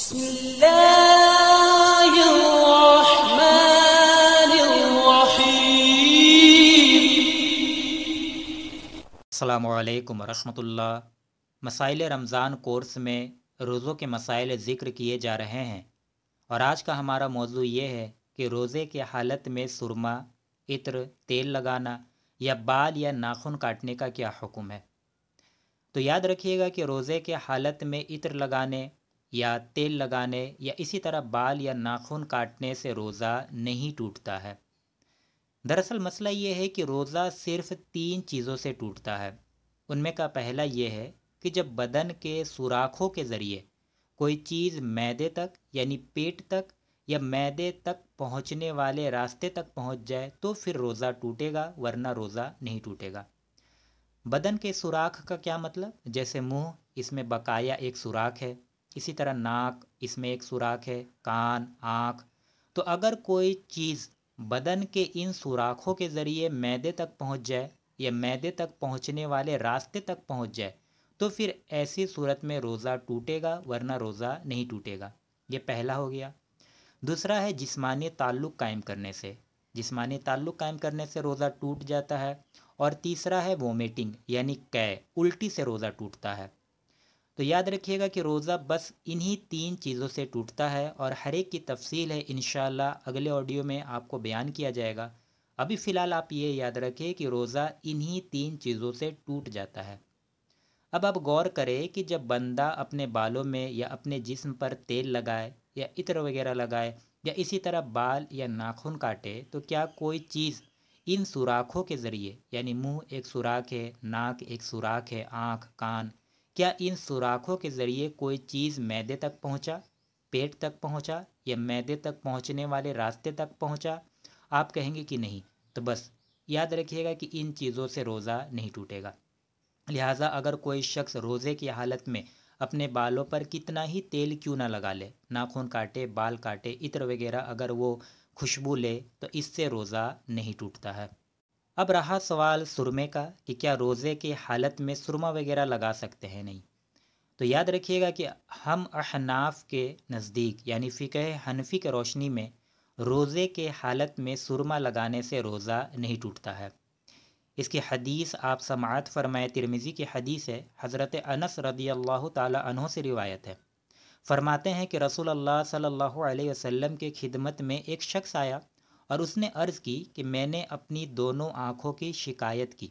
بسم اللہ الرحمن الرحیم۔ السلام علیکم ورحمۃ اللہ۔ مسائل رمضان کورس میں روزوں کے مسائل ذکر کیے جا رہے ہیں، اور آج کا ہمارا موضوع یہ ہے کہ روزے کی حالت میں سرما، عطر، تیل لگانا یا بال یا ناخن کاٹنے کا کیا حکم ہے۔ تو یاد رکھیے گا کہ روزے کے حالت میں عطر لگانے یا تیل لگانے یا اسی طرح بال یا ناخن کاٹنے سے روزہ نہیں ٹوٹتا ہے۔ دراصل مسئلہ یہ ہے کہ روزہ صرف 3 چیزوں سے ٹوٹتا ہے۔ ان میں کا پہلا یہ ہے کہ جب بدن کے سوراخوں کے ذریعے کوئی چیز معدے تک یعنی پیٹ تک یا معدے تک پہنچنے والے راستے تک پہنچ جائے تو پھر روزہ ٹوٹے گا، ورنہ روزہ نہیں ٹوٹے گا۔ بدن کے سوراخ کا کیا مطلب؟ جیسے منہ، اس میں بقایا ایک سوراخ ہے، اسی طرح ناک، اس میں ایک سوراخ ہے، کان، آنکھ۔ تو اگر کوئی چیز بدن کے ان سوراخوں کے ذریعے معدے تک پہنچ جائے یا معدے تک پہنچنے والے راستے تک پہنچ جائے تو پھر ایسی صورت میں روزہ ٹوٹے گا، ورنہ روزہ نہیں ٹوٹے گا۔ یہ پہلا ہو گیا۔ دوسرا ہے جسمانی تعلق قائم کرنے سے، جسمانی تعلق قائم کرنے سے روزہ ٹوٹ جاتا ہے۔ اور تیسرا ہے وومیٹنگ یعنی قے، الٹی سے روزہ ٹوٹتا ہے۔ تو یاد رکھیے گا کہ روزہ بس انہی 3 چیزوں سے ٹوٹتا ہے، اور ہر ایک کی تفصیل ہے انشاءاللہ اگلے آڈیو میں آپ کو بیان کیا جائے گا۔ ابھی فی الحال آپ یہ یاد رکھیں کہ روزہ انہی 3 چیزوں سے ٹوٹ جاتا ہے۔ اب آپ غور کریں کہ جب بندہ اپنے بالوں میں یا اپنے جسم پر تیل لگائے یا عطر وغیرہ لگائے یا اسی طرح بال یا ناخن کاٹے تو کیا کوئی چیز ان سوراخوں کے ذریعے، یعنی منہ ایک سوراخ ہے، ناک ایک سوراخ ہے، آنکھ، کان، کیا ان سوراخوں کے ذریعے کوئی چیز معدے تک پہنچا، پیٹ تک پہنچا یا معدے تک پہنچنے والے راستے تک پہنچا؟ آپ کہیں گے کہ نہیں، تو بس یاد رکھیے گا کہ ان چیزوں سے روزہ نہیں ٹوٹے گا۔ لہٰذا اگر کوئی شخص روزے کی حالت میں اپنے بالوں پر کتنا ہی تیل کیوں نہ لگا لے، ناخن کاٹے، بال کاٹے، عطر وغیرہ اگر وہ خوشبو لے تو اس سے روزہ نہیں ٹوٹتا ہے۔ اب رہا سوال سرمے کا کہ کیا روزے کی حالت میں سرما وغیرہ لگا سکتے ہیں؟ نہیں۔ تو یاد رکھیے گا کہ ہم احناف کے نزدیک یعنی فقہ حنفی کی روشنی میں روزے کے حالت میں سرما لگانے سے روزہ نہیں ٹوٹتا ہے۔ اس کی حدیث آپ سماعت فرمائے، ترمذی کی حدیث ہے، حضرت انس رضی اللہ تعالی عنہ سے روایت ہے۔ فرماتے ہیں کہ رسول اللہ صلی اللہ علیہ وسلم کے خدمت میں ایک شخص آیا اور اس نے عرض کی کہ میں نے اپنی دونوں آنکھوں کی شکایت کی،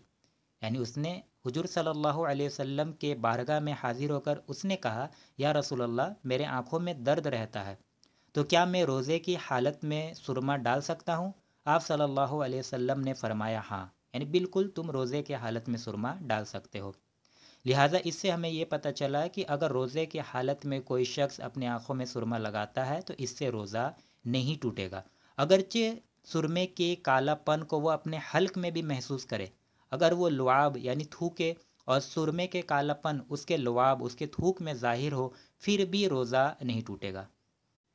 یعنی اس نے حضور صلی اللہ علیہ وسلم کے بارگاہ میں حاضر ہو کر اس نے کہا، یا رسول اللہ میرے آنکھوں میں درد رہتا ہے، تو کیا میں روزے کی حالت میں سرما ڈال سکتا ہوں؟ آپ صلی اللہ علیہ وسلم نے فرمایا ہاں، یعنی بالکل تم روزے کے حالت میں سرما ڈال سکتے ہو۔ لہٰذا اس سے ہمیں یہ پتہ چلا کہ اگر روزے کی حالت میں کوئی شخص اپنے آنکھوں میں سرما لگاتا ہے تو اس سے روزہ نہیں ٹوٹے گا، اگرچہ سرمے کے کالا پن کو وہ اپنے حلق میں بھی محسوس کرے۔ اگر وہ لعاب یعنی تھوکے اور سرمے کے کالا پن اس کے لعاب، اس کے تھوک میں ظاہر ہو، پھر بھی روزہ نہیں ٹوٹے گا۔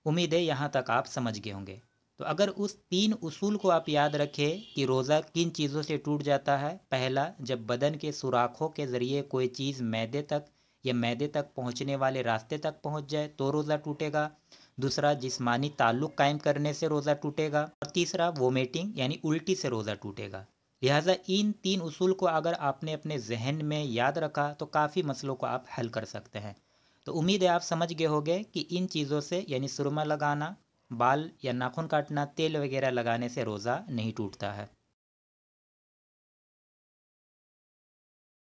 امید ہے یہاں تک آپ سمجھ گئے ہوں گے۔ تو اگر اس 3 اصول کو آپ یاد رکھیں کہ روزہ کن چیزوں سے ٹوٹ جاتا ہے: پہلا، جب بدن کے سوراخوں کے ذریعے کوئی چیز معدے تک یا معدے تک پہنچنے والے راستے تک پہنچ جائے تو روزہ ٹوٹے گا۔ دوسرا، جسمانی تعلق قائم کرنے سے روزہ ٹوٹے گا۔ اور تیسرا، وومیٹنگ یعنی الٹی سے روزہ ٹوٹے گا۔ لہٰذا ان 3 اصول کو اگر آپ نے اپنے ذہن میں یاد رکھا تو کافی مسئلوں کو آپ حل کر سکتے ہیں۔ تو امید ہے آپ سمجھ گئے ہوگے کہ ان چیزوں سے یعنی سرما لگانا، بال یا ناخن کاٹنا، تیل وغیرہ لگانے سے روزہ نہیں ٹوٹتا ہے۔